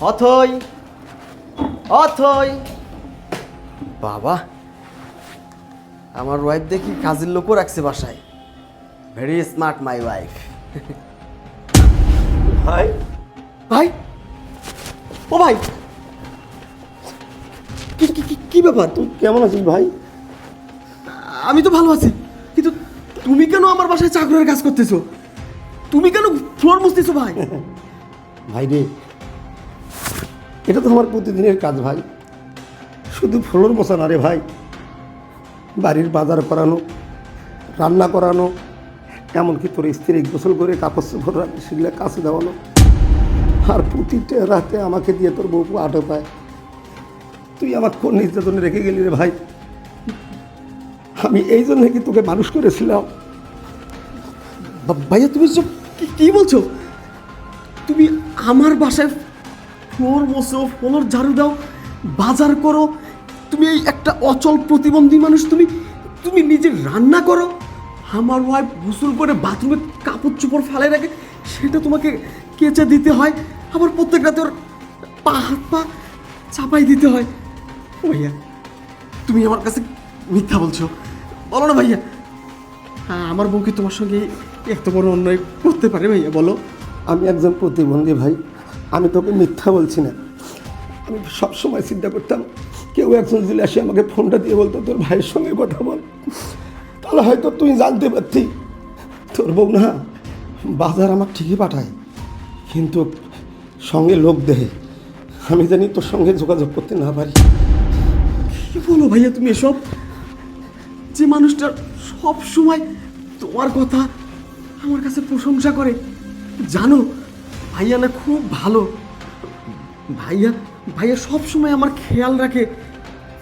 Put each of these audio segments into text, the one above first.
অথই, অথই। বাবা, আমার ওয়াইফ দেখি কাজের লোকও রাখছে বাসায়। Very smart my wife. ভাই ভাই, ও ভাই, কি কি কি- কি ব্যাপার? তুই কেমন আছিস ভাই? আমি তো ভালো আছি, কিন্তু তুমি কেন আমার বাসায় চাকরের কাজ করতেছো? তুমি কেন ফ্লোর মুছতেছো ভাই? ভাই রে, এটা তো আমার প্রতিদিনের কাজ ভাই। শুধু ফ্লোর মোছা না রে ভাই, বাড়ির বাজার করানো, রান্না করানো, এমনকি তোর স্ত্রী গোসল করে কাপড় চোপড় রাখে সেগুলো কাছে দেওয়ানো। আর প্রতিটা রাতে আমাকে দিয়ে তোর বউ আটো পায়। তুই আমার কোন নির্যাতনে রেখে গেলি রে ভাই? আমি এই জন্য কি তোকে মানুষ করেছিলাম? ভাইয়া তুমি সব কি বলছো? তুমি আমার বাসায় ফ্লোর মোছো, ফ্লোর ঝাড়ু দাও, বাজার করো, তুমি এই একটা অচল প্রতিবন্ধী মানুষ, তুমি তুমি নিজে রান্না করো, আমার ওয়াইফ গোসল করে বাথরুমে কাপড় চোপড় ফেলে রাখে, সেটা তোমাকে কেচে দিতে হয়, আবার প্রত্যেক রাতে ওর হাত পা চাপাই দিতে হয়। ও ভাইয়া, তুমি আমার কাছে মিথ্যা বলছো, বলো না ভাইয়া। হ্যাঁ, আমার বউকে তোমার সঙ্গে এত বড় অন্যায় করতে পারে ভাইয়া, বলো? আমি একজন প্রতিবন্ধী ভাই, আমি তোকে মিথ্যা বলছি না। আমি সবসময় চিন্তা করতাম কেউ একজন যদি আসে আমাকে ফোনটা দিয়ে বলতো তোর ভাইয়ের সঙ্গে কথা বল, তাহলে হয়তো তুই জানতে পারতি। তোর বউ না বাজার আমার ঠিকই পাঠায়, কিন্তু সঙ্গে লোক দেহে, আমি জানি তোর সঙ্গে যোগাযোগ করতে না পারি। কি বলো ভাইয়া তুমি এসব? যে মানুষটা সব সময় তোমার কথা আমার কাছে প্রশংসা করে, জানো ভাইয়া না খুব ভালো। ভাইয়া ভাইয়া সব সময় আমার খেয়াল রাখে।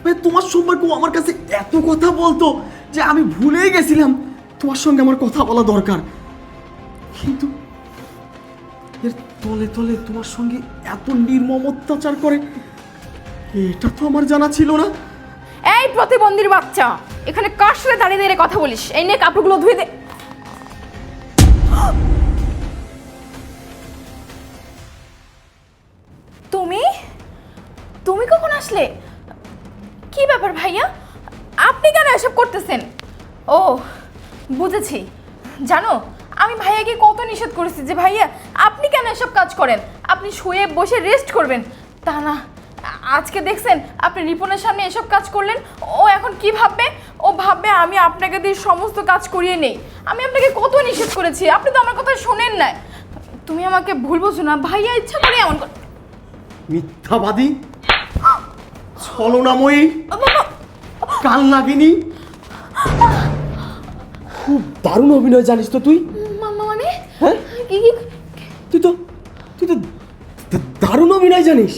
ভাই তোমার সম্পর্কে ও আমার কাছে এত কথা বলতো যে আমি ভুলেই গেছিলাম তোমার সঙ্গে আমার কথা বলা দরকার। কিন্তু এর তলে তলে তোমার সঙ্গে এত নির্মম অত্যাচার করে, এটা তো আমার জানা ছিল না। এই প্রতিবন্ধীর বাচ্চা, এখানে কার সাথে দাঁড়িয়ে দাঁড়িয়ে কথা বলিস? এই নে কাপড়গুলো ধুয়ে দে। তুমি তুমি কখন আসলে? কি ব্যাপার ভাইয়া, আপনি কেন এসব করতেছেন? ও বুঝেছি। জানো, আমি ভাইয়াকে কত নিষেধ করেছি যে ভাইয়া আপনি কেন এসব কাজ করেন, আপনি শুয়ে বসে রেস্ট করবেন, তা না আজকে দেখছেন আপনি রিপনের সামনে এসব কাজ করলেন। ও এখন কি ভাববে? ও ভাববে আমি আপনাকে দিয়ে সমস্ত কাজ করিয়ে নেই। আমি আপনাকে কত নিষেধ করেছি, আপনি তো আমার কথা শোনেন না। তুমি আমাকে ভুল বোঝো না, ভাইয়া ইচ্ছা করে এমন করে। মিথ্যাবাদী, ছলনাময়ী, কাল নাগিনী, খুব দারুণ অভিনয় জানিস তো তুই। মানে হ্যাঁ, কি কি তুই তো দারুণ অভিনয় জানিস।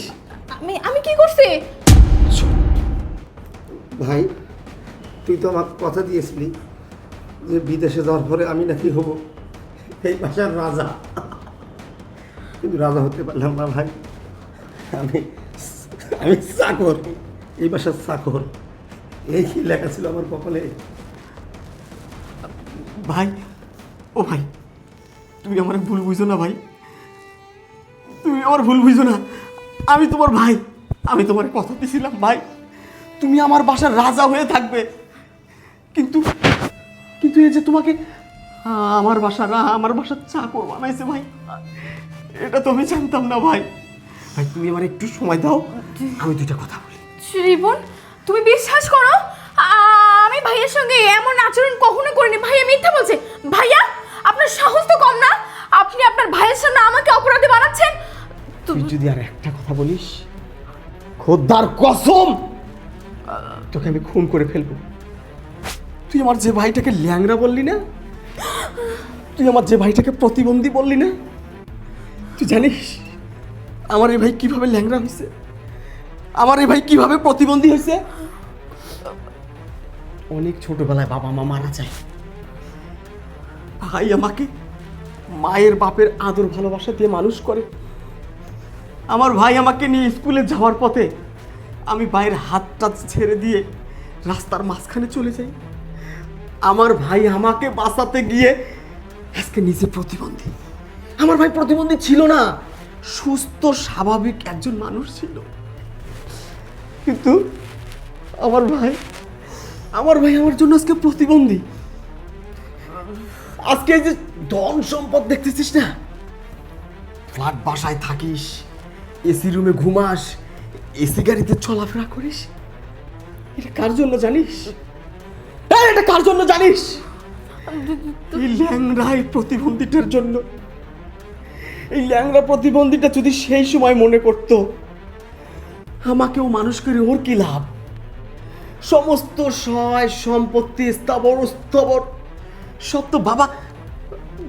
আমি আমি কি করছি? ভাই, তুই তো আমার কথা দিয়েছিলি যে বিদেশে যাওয়ার পরে আমি নাকি হব এই ভাষার রাজা, কিন্তু রাজা হতে পারলাম না ভাই। আমি আমি চাকর, এই ভাষার চাকর। এই কি লেখা ছিল আমার কপালে? ভাই, ও ভাই, তুমি আমার ভুল বুঝো না ভাই, তুমি আমার ভুল বুঝো না। আমি তোমার ভাই, আমি তোমার কথা দিয়েছিলাম ভাই, তুমি আমার বাসার রাজা হয়ে থাকবে। কিন্তু কিন্তু এই যে তোমাকে আমার বাসার চাকর বানাইছে ভাই, এটা তো আমি জানতাম না ভাই। ভাই তুমি আমার একটু সময় দাও, আমি দুইটা কথা বলি। রিপন, তুমি বিশ্বাস করো আমি ভাইয়ের সঙ্গে এমন আচরণ কখনো করিনি। ভাইয়া মিথ্যা বলছে। ভাইয়া আপনার সাহস তো কম না, আপনি আপনার ভাইয়ের সামনে আমাকে অপরাধী বানাচ্ছেন। তুই যদি আর একটা কথা বলিস, খোদার কসম তোকে আমি খুন করে ফেলবো। তুই আমার যে ভাইটাকে ল্যাংড়া বললি না, তুই আমার যে ভাইটাকে প্রতিবন্ধী বললি না, তুই জানিস আমার এই ভাই কিভাবে ল্যাংড়া হয়েছে, আমার এই ভাই কিভাবে প্রতিবন্ধী হয়েছে? অনেক ছোটবেলায় বাবা মা মারা যায়, ভাই আমাকে মায়ের বাপের আদর ভালোবাসা দিয়ে মানুষ করে। আমার ভাই আমাকে নিয়ে স্কুলে যাওয়ার পথে আমি ভাইয়ের হাতটা ছেড়ে দিয়ে রাস্তার মাঝখানে চলে যাই। আমার ভাই আমাকে বাঁচাতে গিয়ে আজকে নিজে প্রতিবন্ধী। আমার ভাই প্রতিবন্ধী ছিল না, সুস্থ স্বাভাবিক একজন মানুষ ছিল। কিন্তু আমার ভাই আমার জন্য আজকে প্রতিবন্ধী। আজকে এই যে ধন সম্পদ দেখতেছিস না, ফ্ল্যাট বাসায় থাকিস, এসি রুমে ঘুমাস, এসি গাড়িতে চলাফেরা করিস, এটা কার জন্য জানিস? এটা কার জন্য জানিস? এই ল্যাংড়া এই প্রতিবন্ধীটার জন্য। এই ল্যাংড়া প্রতিবন্ধীটা যদি সেই সময় মনে করত আমাকেও মানুষ করে ওর কি লাভ, সমস্ত সয় সম্পত্তি স্থাবর সব তো বাবা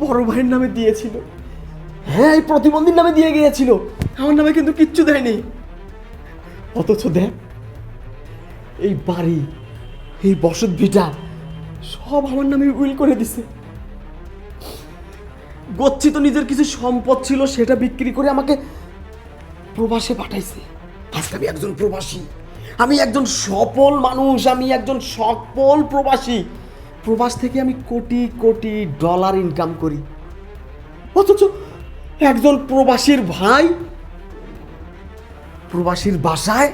বড় ভাইয়ের নামে দিয়েছিল। হ্যাঁ, এই প্রতিবন্ধীর নামে দিয়ে গিয়েছিল, আমার নামে কিন্তু কিচ্ছু দেয়নি। অথচ দেখ, এই বাড়ি, এই বসত ভিটা সব আমার নামে উইল করে দিছে। গচ্ছিত নিজের কিছু সম্পদ ছিল, সেটা বিক্রি করে আমাকে প্রবাসে পাঠাইছে। আজকে আমি একজন প্রবাসী, আমি একজন সফল মানুষ, আমি একজন সফল প্রবাসী। প্রবাস থেকে আমি কোটি কোটি ডলার ইনকাম করি। অথচ একজন প্রবাসীর ভাই প্রবাসীর বাসায়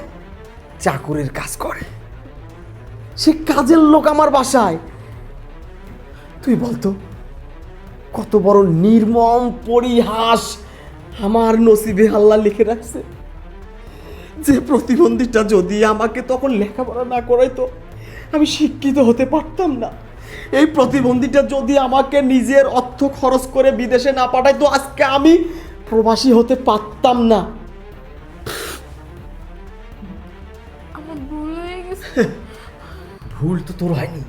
চাকরের কাজ করে, সে কাজের লোক আমার বাসায়। তুই বলতো কত বড় নির্মম পরিহাস আমার নসিবে আল্লাহ লিখে রাখছে। যে প্রতিবন্ধীটা যদি আমাকে তখন লেখাপড়া না করাইতো, আমি শিক্ষিত হতে পারতাম না। এই প্রতিবন্ধীটা যদি আমাকে নিজের অর্থ খরচ করে বিদেশে না পাঠাইতো, আজকে আমি প্রবাসী হতে পারতাম না। আমার ভুল হয়ে গেছে। ভুল তো তোর হয়নি,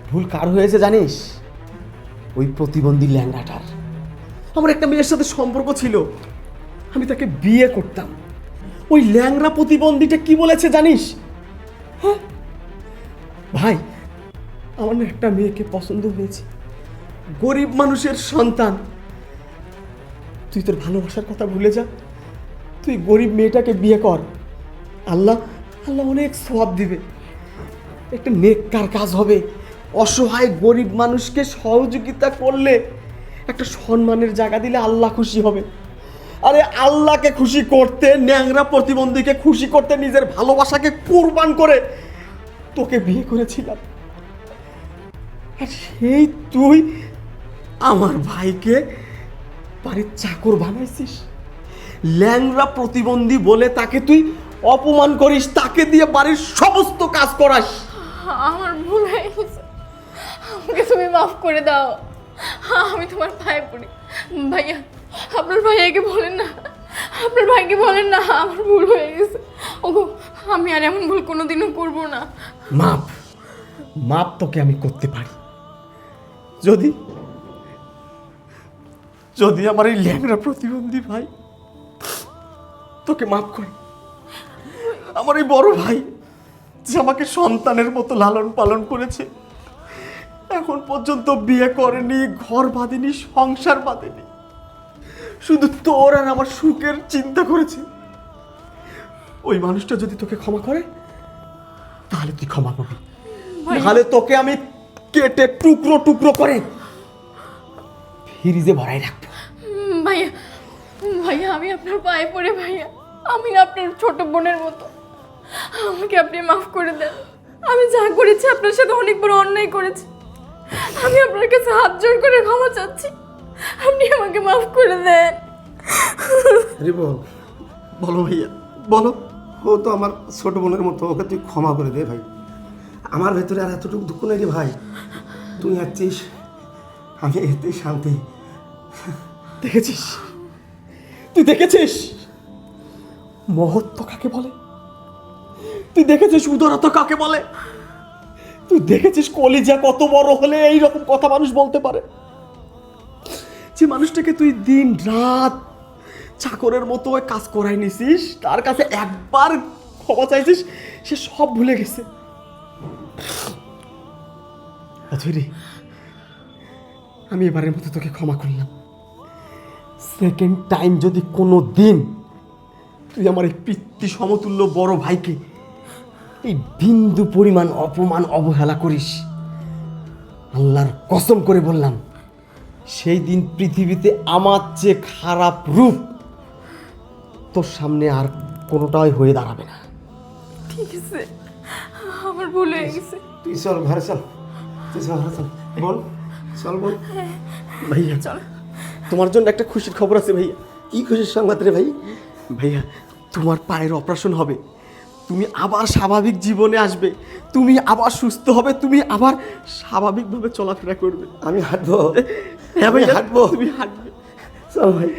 ভুল কার হয়েছে জানিস? ওই প্রতিবন্ধী ল্যাংড়াটার। আমার একটা মেয়ের সাথে সম্পর্ক ছিল, আমি তাকে বিয়ে করতাম। ওই ল্যাংড়া প্রতিবন্ধীটা কি বলেছে জানিস? হ্যাঁ ভাই, আমার না একটা মেয়েকে পছন্দ হয়েছে, গরিব মানুষের সন্তান। তুই তোর ভালোবাসার কথা ভুলে যা, তুই গরিব মেয়েটাকে বিয়ে কর, আল্লাহ অনেক সওয়াব দিবে, একটা নেককার কাজ হবে। অসহায় গরিব মানুষকে সহযোগিতা করলে, একটা সম্মানের জায়গা দিলে আল্লাহ খুশি হবে। আরে আল্লাহকে খুশি করতে, ন্যাংরা প্রতিবন্ধীকে খুশি করতে নিজের ভালোবাসাকে কুরবান করে তোকে বিয়ে করেছিলাম। আর সেই তুই আমার ভাইকে বাড়ির চাকর বানাইছিস, ল্যাংরা প্রতিবন্ধী বলে তাকে তুই অপমান করিস, তাকে দিয়ে বাড়ির সমস্ত কাজ করাস। আমার ভুল হয়ে গেছে, আমাকে তুমি মাফ করে দাও। আমি তোমার পায়ে পড়ি। ভাইয়া, আপনার ভাইয়াকে বলেন না, আপনার ভাইকে বলেন না আমার ভুল হয়ে গেছে। ওগো, আমি আর এমন ভুল কোনোদিনও করবো না। মাপ তোকে আমি করতে পারি, যদি যদি আমার এই ল্যাংড়া প্রতিবন্ধী ভাই তোকে মাফ করে। আমার এই বড় ভাই যে আমাকে সন্তানের মতো লালন পালন করেছে, এখন পর্যন্ত বিয়ে করেনি, ঘর বাঁধেনি, সংসার বাঁধেনি, শুধু তোর আর আমার সুখের চিন্তা করেছে। ওই মানুষটা যদি তোকে ক্ষমা করে, তাহলে তুই ক্ষমা পাবি, তাহলে তোকে আমি কেটে টুকরো টুকরো করে ফ্রিজে ভরাই রাখবো। ভাইয়া, ভাইয়া আমি আপনার পায়ে পড়ে, ভাইয়া আমি না আপনার ছোট বোনের মতো, আমাকে আপনি মাফ করে দেন। আমি যা করেছি আপনার সাথে অনেক বড় অন্যায় করেছি, আমি আপনার কাছে হাত জোড় করে ক্ষমা চাচ্ছি, আপনি আমাকে মাফ করে দেন। বলো ভাইয়া, বলো। ও তো আমার ছোট বোনের মতো, ওকে তুই ক্ষমা করে দে ভাই। আমার ভেতরে আর এতটুকু দুঃখ নেই রে ভাই, তুই আছিস, আমি এতেই শান্তি। দেখেছিস, তুই দেখেছিস মহত্ব কাকে বলে, তুই দেখেছিস উদারতা কাকে বলে, তুই দেখেছিস কলিজা কত বড় হলে এইরকম কথা মানুষ বলতে পারে। যে মানুষটাকে তুই দিন রাত চাকরের মতো কাজ করাই নিছিস, তার কাছে একবার ক্ষমা চাইছিস, সে সব ভুলে গেছে। অথৈরি, আমি এবারের মতো তোকে ক্ষমা করলাম। সেকেন্ড টাইম যদি কোনো দিন তুই আমার এই পিতৃ সমতুল্য বড় ভাইকে এই বিন্দু পরিমাণ অপমান অবহেলা করিস, আল্লাহর কসম করে বললাম, সেই দিন পৃথিবীতে আমার চেয়ে খারাপ রূপ তোর সামনে আর কোনোটাই হয়ে দাঁড়াবে না। ঠিক আছে, আমার ভুল হয়ে গেছে। তুই চল ঘরে চল, তুই চল ঘরে চল, বল চল বল। ভাইয়া চল। তোমার জন্য একটা খুশির খবর আছে ভাইয়া। কি খুশির সংবাদ রে ভাই? ভাইয়া তোমার পায়ের অপারেশন হবে, তুমি আবার স্বাভাবিক জীবনে আসবে, তুমি আবার সুস্থ হবে, তুমি আবার স্বাভাবিকভাবে চলাফেরা করবে। আমি হাঁটবো, হ্যাঁ ভাইয়া, হাঁটবো। তুমি হাঁটবে। চল ভাই।